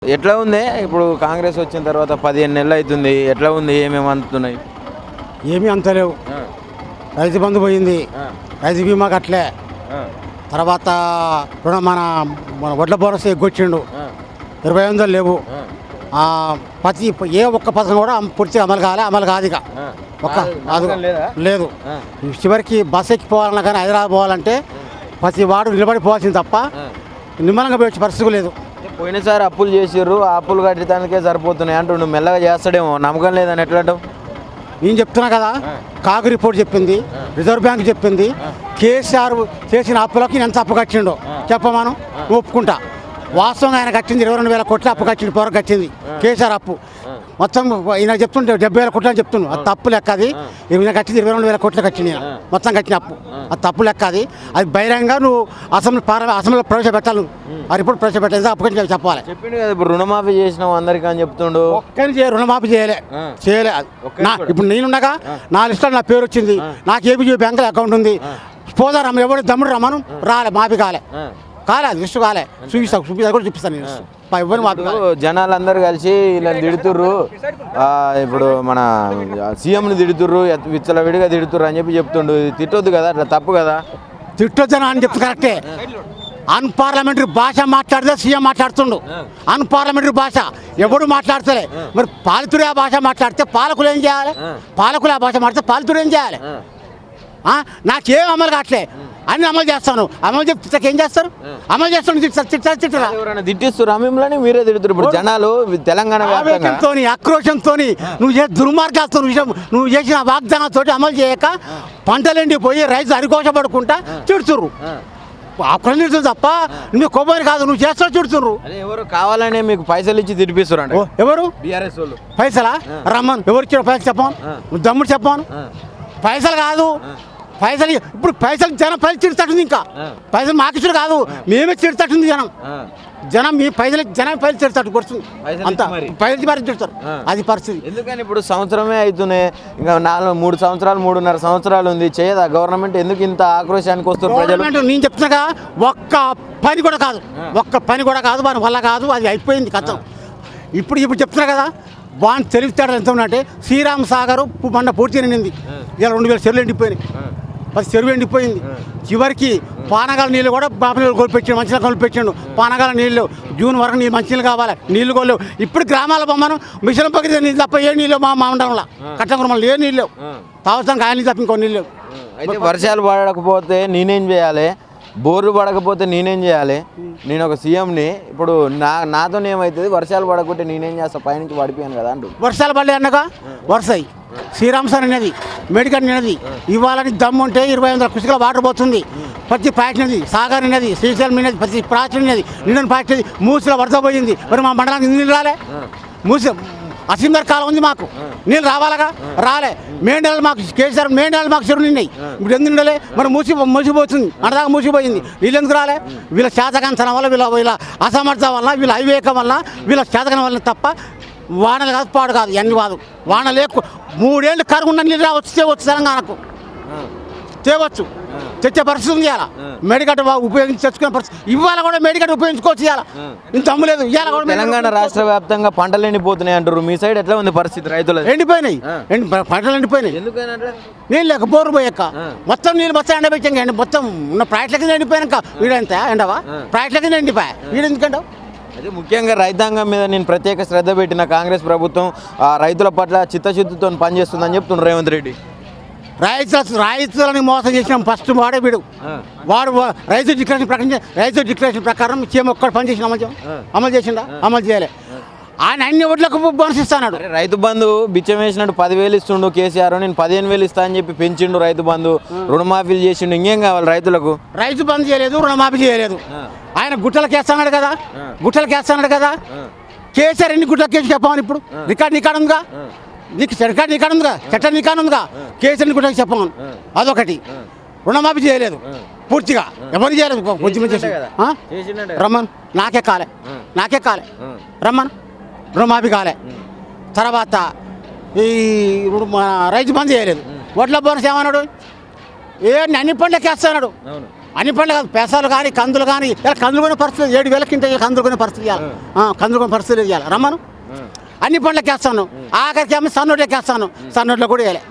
ఎట్లా ఉంది ఇప్పుడు కాంగ్రెస్ వచ్చిన తర్వాత 15 నెలలు అవుతుంది. ఎట్లా ఉంది? ఏమేమి అందుతున్నాయి? ఏమీ అంతలేవు. రైతు బంధు పోయింది, రైతు బీమా కట్టలే. తర్వాత మన మన వడ్ల బోనస్ ఎగ్గొచ్చిండు, 25 లేవు. ప్రతి ఒక్క పథకం కూడా పూర్తిగా అమలు కాదు. ఇక ఒక్క లేదు. చివరికి బస్ ఎక్కిపోవాలన్నా కానీ హైదరాబాద్ పోవాలంటే ప్రతి వాడు నిలబడిపోవాల్సింది తప్ప నిమ్మలంగా పోయే పరిస్థితి లేదు. పోయినసారి అప్పులు చేసిర్రు, ఆ అప్పులు కట్టడానికే సరిపోతున్నాయి అంటుండు. మెల్లగా చేస్తాడేమో, నమ్మకం లేదని ఎట్లా అంటావు? నేను చెప్తున్నా కదా, కాగు రిపోర్ట్ చెప్పింది, రిజర్వ్ బ్యాంక్ చెప్పింది. కేసీఆర్ చేసిన అప్పులకి ఎంత అప్పు కట్టిండో చెప్పమాను, ఒప్పుకుంటా. వాస్తవంగా ఆయన కట్టింది 22,000 కోట్ల అప్పు కట్టింది, పొర కట్టింది కేసీఆర్ అప్పు మొత్తం. ఈయన చెప్తుంటే 70,000 కోట్లు అని చెప్తున్నాను. అది తప్పు లెక్క. అది ఈయన కట్టింది 22,000 కోట్లు కట్టింది మొత్తం కట్టిన అప్పు. అది తప్పు లెక్క. అది బహిరంగంగా నువ్వు అసెంబ్లీలో ప్రవేశపెట్టాలి. ఆ రిపోర్ట్ ప్రవేశపెట్టేది అప్పు కట్టి చెప్పాలి. చెప్పిండు కదా ఇప్పుడు రుణమాఫీ చేసినాం అందరికీ అని చెప్తుండు. ఒక్కరి రుణమాఫీ చేయలే. ఇప్పుడు నేనుండగా నా లిస్టులో నా పేరు వచ్చింది, నాకు ఏబీజీ బ్యాంకులో అకౌంట్ ఉంది. పోదారమ్మ ఎవరు దమ్ముడు రమ్మను రాలే, మాఫీ కాలే. అది లిస్టు కాలే. చూపిస్తాను నేను. జనాలందరూ కలిసి ఇలా తిడుతుర్రు, ఇప్పుడు మన సీఎంని తిడుతుర్రు, విచ్చలవిడిగా తిడుతుర్రు అని చెప్తుండు. తిట్టొద్దు కదా, అట్లా తప్పు కదా. తిట్టొద్దని అని చెప్తే కరెక్టే. అన్పార్లమెంటరీ భాష మాట్లాడితే సీఎం మాట్లాడుతుండు. అన్పార్లమెంటరీ భాష ఎవడు మాట్లాడతలే. మరి పాలితుడే ఆ భాష మాట్లాడితే పాలకులు ఏం చేయాలి? పాలకులు ఆ భాష మాట్లాడితే పాలితుడు ఏం చేయాలి? నాకేం అమలు కావట్లే, అన్ని అమలు చేస్తాను. అమలు చెప్తే ఏం చేస్తారు? అమలు చేస్తాను తిట్టరా? తిట్టిస్తారు మిమ్మల్ని, మీరే తిడుతున్నారు. ఇప్పుడు జనాలు తెలంగాణ ఆక్రోషంతో నువ్వు చేసే దుర్మార్గాలతో, నువ్వు చేసిన వాగ్దానాలతో అమలు చేయక పంటలు ఎండిపోయి రైతు అరికోసపడుకుంటా తిడుతుర్రు. ఆక్రోశం తప్ప నువ్వు కొబ్బరి కాదు, నువ్వు చేస్తావు తిడుతుర్రు. ఎవరు కావాలనే మీకు పైసలు ఇచ్చి తినిపిస్తారు? ఎవరు? బీఆర్ఎస్ వాళ్ళు. పైసలా? రమ్మను. ఎవరు ఇచ్చాడు పైసలు చెప్పాను, నువ్వు దమ్ముడు చెప్పాను. పైసలు కాదు, పైసలు ఇప్పుడు పైసలు జనం పైసలు చిడుతట్టుంది. ఇంకా పైసలు మాకు ఇచ్చుడు కాదు, మేమే చిడుతట్టుంది జనం మీ పైసలు జనం పైసలు చిడుతట్టు కొడుతుంది. అంతా పైసలు మరి చిడతారు. అది పరిస్థితి. ఎందుకని ఇప్పుడు సంవత్సరమే అవుతున్నాయి, ఇంకా 3 సంవత్సరాలు 3.5 సంవత్సరాలు ఉంది. చేయదా గవర్నమెంట్? ఎందుకు ఇంత ఆక్రోశానికి వస్తుంది ప్రజలు? నేను చెప్తున్నాగా, ఒక్క పని కూడా కాదు, మన వల్ల కాదు. అది అయిపోయింది కథం. ఇప్పుడు చెప్తున్నా కదా, బాగా తెలివితేటలు ఎంత ఉన్నట్టే. శ్రీరామ్ సాగర్ మొన్న పూర్తి నిండింది, ఇలా 2,000 చెరువులు ఎండిపోయినాయి. 10 చెరువు ఎండిపోయింది. చివరికి పానగాల నీళ్ళు కూడా బాపనీళ్ళు కొలిపెట్టాడు, మంచినీళ్ళు కొలిపెట్టాడు. పానగాల నీళ్ళు జూన్ వరకు మంచినీళ్ళు కావాలి, నీళ్ళు కొలేవు. ఇప్పుడు గ్రామాల బొమ్మను మిషన్ పక్కన నీళ్ళు తప్ప ఏ నీళ్ళు మా మండలంలో కట్టకురమలు ఏ నీళ్ళు తాగుతానికి ఆయన తప్ప ఇంకో నీళ్ళు. అయితే వర్షాలు పడకపోతే నేనేం చేయాలి? బోర్లు పడకపోతే నేనేం చేయాలి? నేను ఒక సీఎంని. ఇప్పుడు నాతో ఏమవుతుంది? వర్షాలు పడకుంటే నేనేం చేస్తా? పైనుంచి పడిపోయాను కదా అంటూ. వర్షాలు పడలే అన్నగా వర్షాయి. శ్రీరామ్ సార్ అనేది మెడికల్ అనేది ఇవ్వాలని దమ్ము ఉంటే 20,000 కుసుకల వాటర్ పోతుంది. ప్రతి ప్యాకెట్ అనేది సాగర్ అనేది శ్రీశైలం అనేది ప్రతి ప్రాచీన అనేది నిండిన ప్యాకెట్ మూసిలో వరద పోయింది. మరి మా మండలానికి నీళ్ళు రాలే. మూసి అసీందర్ కాలం ఉంది, మాకు నీళ్ళు రావాలగా, రాలే. మేండలు మాకు కేసీఆర్ మేండలు మాకు చెరువు నిండాయి. ఇప్పుడు ఎందుకు నిండలే? మరి మూసిపోతుంది, అంతదాకా మూసిపోయింది. వీళ్ళు ఎందుకు రాలే? వీళ్ళ చేతకంతనం వల్ల, వీళ్ళ అసమర్థం వల్ల, వీళ్ళ అవివేకం వల్ల, వీళ్ళ చేతకనం వల్ల తప్ప వానలు కాదు, పాడు కాదు. ఎన్ని కాదు వాన లేకు 3 ఏళ్ళు కరుగుండ నీళ్ళు రావచ్చు, తేవచ్చు. తెలంగాణకు తేవచ్చు, తెచ్చే పరిస్థితి ఉంది. ఇవాళ మేడిగడ్డ ఉపయోగించి తెచ్చుకునే పరిస్థితి. ఇవాళ కూడా మేడిగడ్డ ఉపయోగించుకోవచ్చు. ఇవాళ ఇంత దమ్ము లేదు. ఇవాళ కూడా తెలంగాణ రాష్ట్ర వ్యాప్తంగా పంటలు ఎండిపోతున్నాయి అంటారు. మీ సైడ్ ఎట్లా ఉంది పరిస్థితి? రైతులు ఎండిపోయినాయి, పంటలు ఎండిపోయినాయి. నీళ్ళు లేక బోరు పోయాక మొత్తం నీళ్ళు మొత్తం ఎండబెట్టాం. మొత్తం ఉన్న ప్రాజెక్టులకి ఎండిపోయాక వీడంతా ఎండవా? ప్రాజెక్టులకి ఎండిపోయా, వీడు ఎందుకంటావు? అదే ముఖ్యంగా రైతాంగం మీద నేను ప్రత్యేక శ్రద్ధ పెట్టిన కాంగ్రెస్ ప్రభుత్వం రైతుల పట్ల చిత్తశుద్ధితో పనిచేస్తుందని చెప్తున్నారు రేవంత్ రెడ్డి. రైతులని మోసం చేసిన ఫస్ట్ వాడే వీడు. రైతు డిక్లరేషన్ ప్రకారం సీఎం ఒక్కడు పని చేసిన అమలు చేసిండా? అమలు చేయలే. ఆయన అన్ని ఓట్లకు బోనస్ ఇస్తాడు. రైతు బంధు బిచ్చం వేసినట్టు 10,000 ఇస్తుండు కేసీఆర్. నేను 15,000 ఇస్తా అని చెప్పి పెంచిండు రైతు బంధు, రుణమాఫీలు చేసిండు. ఇంకేం కావాలి రైతులకు? రైతు బంధు చేయలేదు, రుణమాఫీ చేయలేదు. ఆయన గుట్టలకు వేస్తున్నాడు కదా. కేసీఆర్ ఎన్ని గుట్టలకు వేసి చెప్పమని ఇప్పుడు రికార్డు నీకాడ ఉందిగా, రికార్డు నీకాడ ఉందిగా, చట్టం నీకాడ ఉందిగా. కేసీఆర్ గుట్టలకు చెప్పమని అదొకటి. రుణమాఫీ చేయలేదు పూర్తిగా, ఎవరు చేయలేదు. రమ్మన్ నాకే కాలే రమ్మన్ రుణమాఫీ కాలే. తర్వాత ఈ రైతు బంధు చేయలేదు. వడ్ల బోనస్ ఏమన్నాడు? అన్ని పండ్లకి వేస్తున్నాడు. అన్ని పండ్లు కాదు, పెసాలు కానీ కందులు కానీ ఇలా కందులు కొనే పరిస్థితి 7,000 కింద కందులు కొనే పరిస్థితి ఇవ్వాలి, కందులు కొనే పరిస్థితి ఇవ్వాలి. రమ్మను అన్ని పండ్లకి వేస్తాను, ఆఖరికి ఏమో సన్నోట్లకి వేస్తాను, సన్నోట్లో కూడా వేయాలి.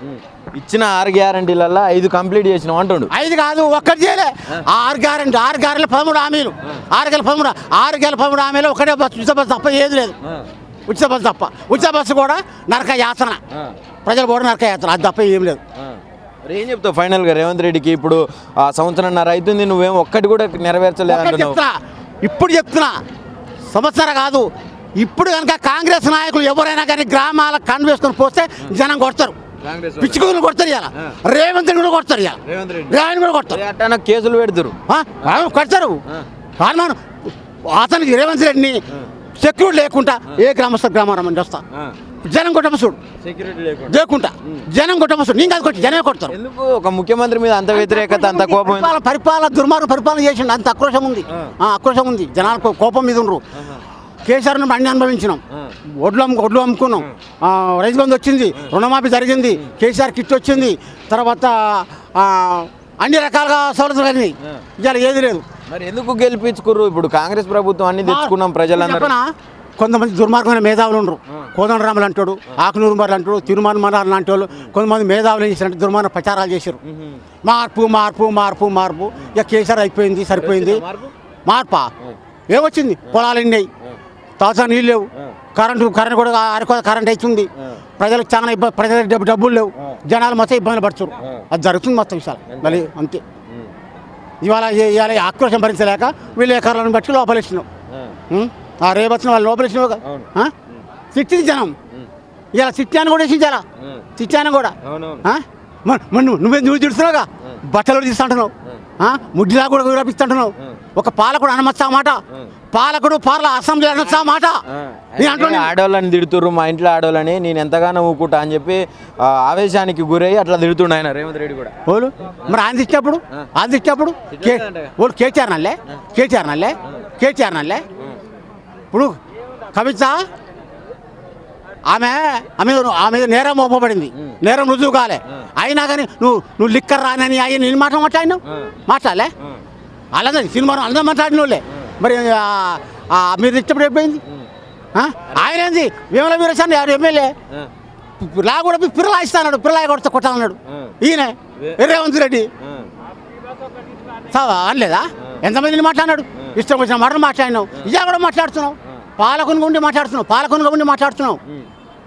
ఇచ్చిన 6 గ్యారంటీలలో 5 కంప్లీట్ చేసినాం అంటుండు. 5 కాదు, ఒక్కటి చేయలే. 6 గ్యారెంటీ 6 గ్యారెంటీ 13 హామీలు, 6 హామీలు ఒకటే బస్సు, ఉచిత బస్సు తప్ప ఏది లేదు. ఉచిత బస్సు తప్ప, ఉచిత బస్సు కూడా నరక యాత్ర, ప్రజలు కూడా నరక యాత్ర, అది తప్ప ఏం లేదు. మరి ఏం చెప్తావు ఫైనల్గా రేవంత్ రెడ్డికి? ఇప్పుడు సంవత్సరంన్నర అవుతుంది, నువ్వేం ఒక్కటి కూడా నెరవేర్చలేదు అంటున్నావు. ఇప్పుడు చెప్తున్నా, సంవత్సరం కాదు, ఇప్పుడు కనుక కాంగ్రెస్ నాయకులు ఎవరైనా కానీ గ్రామాలకు కన్ను వేసుకొని పోస్తే జనం కొడతారు, పిచ్చుకుని కొడతారు. ఇలా రేవంత్ రెడ్డి కూడా కొడతారు, ఇలా రేవంత్ కూడా కొడతారు, అట్లా కేసులు పెడతారు, కొడతారు. అతనికి రేవంత్ రెడ్డిని సెక్యూరిటీ లేకుండా ఏ గ్రామం వస్తా జనం కొట్టమ చూడు, లేకుండా జనం కొట్టమ చూడు, నేను కాదు కొట్టి జనమే కొడతారు. ఎందుకు ఒక ముఖ్యమంత్రి మీద అంత వ్యతిరేకత, అంత కోపం? పరిపాలన దుర్మార్గం పరిపాలన చేసిండు, అంత ఆక్రోశం ఉంది, ఆక్రోశం ఉంది, జనాలకు కోపం మీద ఉండరు. కేసీఆర్ను అన్ని అనుభవించినాం, ఒడ్లు అమ్ముకున్నాం, రైతు బంధు వచ్చింది, రుణమాఫీ జరిగింది, కేసీఆర్ కిట్ వచ్చింది, తర్వాత అన్ని రకాలుగా సౌలతులు కలిగినాయి. ఇవాళ ఏది లేదు. మరి ఎందుకు గెలిపించుకుర్రు? ఇప్పుడు కాంగ్రెస్ ప్రభుత్వం అన్ని తెచ్చుకున్నాం ప్రజలందరూ. కొంతమంది దుర్మార్గమైన మేధావులు ఉండరు, కోదండరాములు అంటాడు, ఆకునూరు మర్రి అంటాడు, తిరుమల మరాలు లాంటి వాళ్ళు కొంతమంది మేధావులు ఏం చేశారంటే దుర్మార్గ ప్రచారాలు చేశారు. మార్పు మార్పు మార్పు మార్పు, ఇక కేసీఆర్ అయిపోయింది, సరిపోయింది. మార్పా ఏమొచ్చింది? పొలాలు ఎండినాయి, తాజా నీళ్ళు లేవు, కరెంట్ కూడా కరెంట్ అవుతుంది, ప్రజలకు చాలా ఇబ్బంది, ప్రజలకు డబ్బులు లేవు, జనాలు మొత్తం ఇబ్బందులు పడుతున్నారు. అది జరుగుతుంది మొత్తం విషయాలు. మళ్ళీ అంతే. ఇవాళ ఆక్రోశం భరించలేక విలేకరులను బట్టి లోపలిచ్చినాం, రేపొచ్చిన వాళ్ళు లోపలిచ్చినావు కదా, తిట్టింది జనం. ఇలా తిట్టాను కూడా వేసించాలా, తిట్టాను కూడా. నువ్వేం నువ్వు తిడుతున్నావుగా, బట్టలు తీస్తుంటున్నావు, ముడ్డిలా కూడా విరపిస్తుంటున్నావు. ఒక పాలకుడు అనమచ్చా మాట, పాలకుడు అసెంబ్లీ అనొచ్చా మాట. ఆడవాళ్ళని తిడుతుర్రు, మా ఇంట్లో ఆడవాళ్ళని, నేను ఎంతగానో ఊకుంటా అని చెప్పి ఆవేశానికి గురయ్యి అట్లా తిడుతుండ ఆయన రేవంత్ రెడ్డి కూడా. ఓలు మరి ఆయన తిట్టినప్పుడు కేటీఆర్ నల్లే ఇప్పుడు కవిత ఆమె నేరం మోపబడింది, నేరం రుజువు కాలే, అయినా కానీ నువ్వు లిక్కర్ రానని అయ్యి నేను మాట్లాడలే అలాగే సినిమాను అందరూ మాట్లాడిన వాళ్ళే. మరి మీరు ఇష్టపడి అయిపోయింది. ఆయన ఏంది వేమల వీరసాన్ని ఎమ్మెల్యే లా కూడా పిల్లలా ఇస్తాడు, పిల్లలా కొట్టాలన్నాడు ఈయన రేవంత్ రెడ్డి. అనలేదా? ఎంతమందిని మాట్లాడినాడు, ఇష్టం వచ్చిన మాటలు మాట్లాడినావు, ఇలా కూడా మాట్లాడుతున్నావు, పాలకుని ఉండి మాట్లాడుతున్నావు,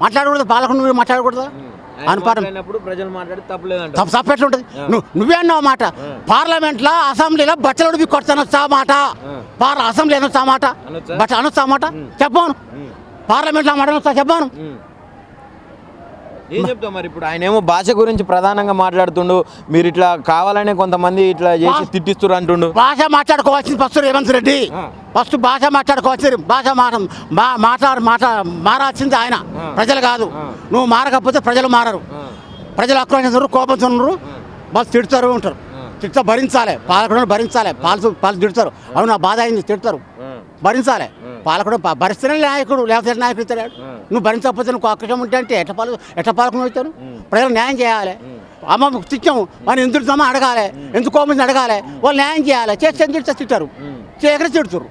మాట్లాడకూడదు, పాలకుని మాట్లాడకూడదు. తప్పెట్లు ఉంటుంది. నువ్వే అన్నావు మాట, పార్లమెంట్లో అసెంబ్లీలో బట్టలు కొడతానొచ్చా మాట, అసెంబ్లీ అనొచ్చా మాట, బట్టలు అనొచ్చా మాట చెప్పాను, పార్లమెంట్లో మాట అనొచ్చా చెప్పాను. ఏం చెప్తావు మరి? ఇప్పుడు ఆయన ఏమో భాష గురించి ప్రధానంగా మాట్లాడుతుండు, మీరు ఇట్లా కావాలనే కొంతమంది ఇట్లా చేసి తిట్టిస్తున్నారు అంటుండు. భాష మాట్లాడుకోవాల్సింది ఫస్ట్ రేవంత్ రెడ్డి, ఫస్ట్ భాష మాట్లాడుకోవాల్సింది, భాష మారాల్సింది ఆయన, ప్రజలు కాదు. నువ్వు మారకపోతే ప్రజలు మారరు, ప్రజలు ఆక్రోశిస్తారు, కోపంతో ఉన్నారు, బస్ తిడుతారు ఉంటారు, తిట్ట భరించాలి, పాలకుడు భరించాలి, పాలు తిడతారు, అవును నా బాధ అయింది, తిడతారు, భరించాలి. పాలకుడు భరిస్తేనే నాయకుడు, లేకపోతే నాయకుడు ఇస్తాడు. నువ్వు భరించకపోతే నువ్వు ఆక్రోశం ఉంటే అంటే ఎట్ట పాలకులు అవుతారు? ప్రజలు న్యాయం చేయాలి. అమ్మ తిట్టాము అని ఎందుకు అడగాలి, ఎందుకు కోపం అడగాలి, వాళ్ళు న్యాయం చేయాలి, చేస్తే తిడతారు, చేయకనే తిడుతారు.